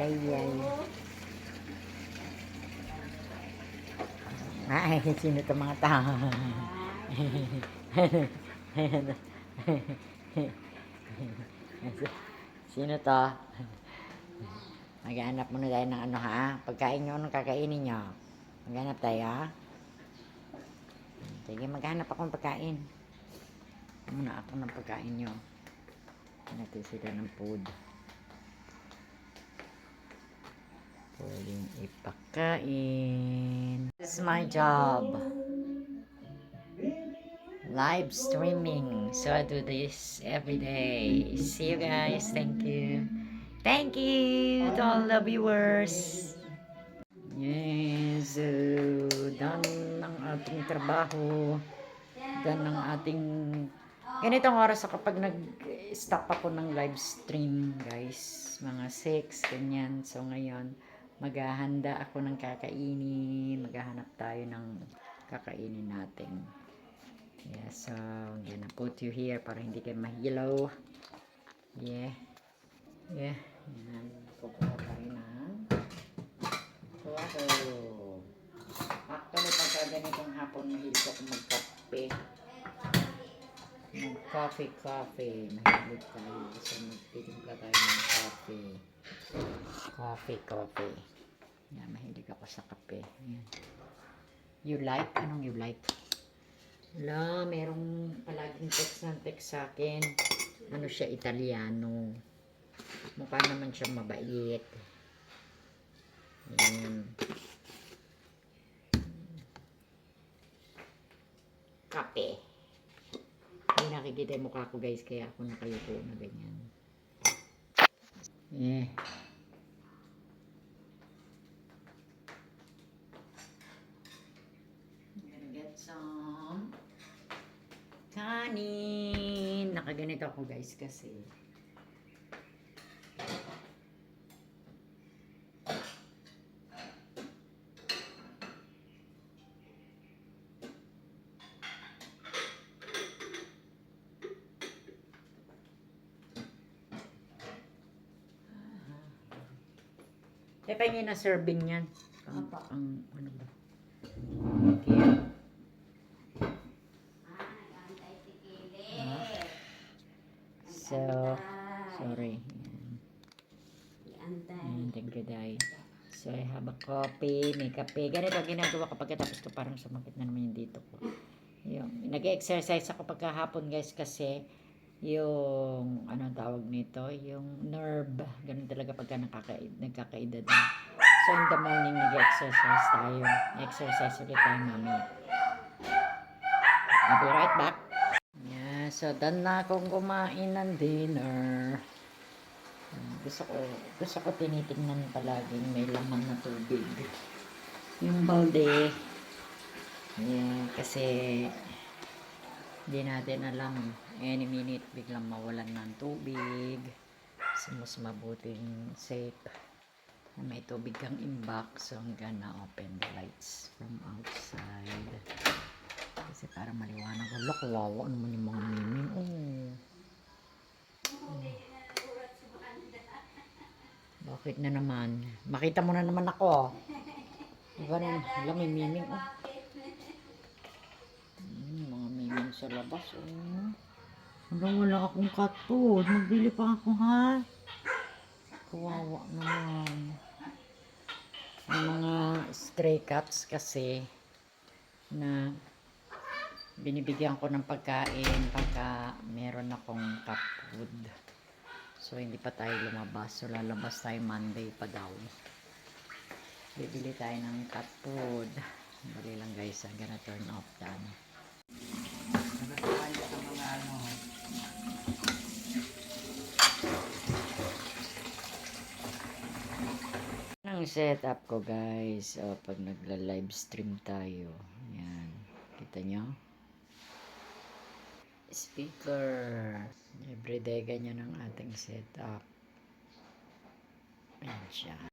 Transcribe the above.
ay, ay. Ay, sino to mga tao? Sino to? Maghanap muna tayo ng ano ha? Pagkain nyo, anong kakainin nyo? Maghanap tayo ha? Sige, maghanap akong pagkain. Muna ako ng pagkain nyo. Natin sila ng food. Pwedeng ipakain. This is my job. Live streaming. So I do this every day. See you guys. Thank you. Thank you to all the viewers. Yes. Done ng ating trabaho. Done ng ating... Ganitong oras ako kapag nag-stop ako ng live stream, guys. Mga 6, ganyan. So ngayon, maghahanda ako ng kakainin. Maghahanap tayo ng kakainin natin. Yeah, so I'm gonna put you here para hindi kayo mahilaw. Yeah. Yeah. Yan. Kukuha tayo ng water. Actually, pagka ganitong hapon, mahilig ako magkape. Mag-coffee. Mahilig tayo. So, magtitimpla tayo ng coffee. Yan, mahilig ako sa kape. Yan. You like? Anong you like? Wala, merong palaging text sa akin. Ano siya, Italiano. Mukha naman siya mabait. Yan. Kape. Hindi nakikita yung mukha ko guys, kaya ako nakayuko na ganyan. Eh. Get some kanin. Nakaganito ako guys kasi pahingin na serving yan. Ang ano ba? Okay. So, sorry. Tagaday. So, I have a coffee, may kape. Ganito ginagawa kapag tapos ko parang sumakit na naman yung dito ko. Yung, nag-exercise ako pagkahapon guys kasi yung, anong tawag nito? Yung nerve. Ganun talaga pagka nagkakaedad na. So, in the morning, nag-exercise tayo. Exercise ulit tayo, mami. I'll be right back. Yeah, so, done na akong kumain ng dinner. Gusto ko tinitingnan palaging may laman na tubig. Yung balde. Yeah, kasi hindi natin alam. Any minute, biglang mawalan ng tubig. So, mas mabuting safe. May tubig kang imbak. So, I'm gonna open the lights from outside. Kasi para maliwanag. Wala, kawawa naman yung mga miming. Bakit na naman? Makita mo na naman ako. Diba na? Wala, may miming. Mga miming sa labas. Wala akong cat food. Magbili pa ako, ha? Kawawa naman. Yung mga stray cats kasi na binibigyan ko ng pagkain pagka meron akong cat food. So, hindi pa tayo lumabas. So, lalabas tayo Monday pa daw. Bibili tayo ng cat food. Dali lang guys. I'm gonna turn off the ano. Ang setup ko guys. Pag nagla-live stream tayo. Yan. Kita nyo? Speaker. Everyday ganyan ang ating setup. Ayan siya.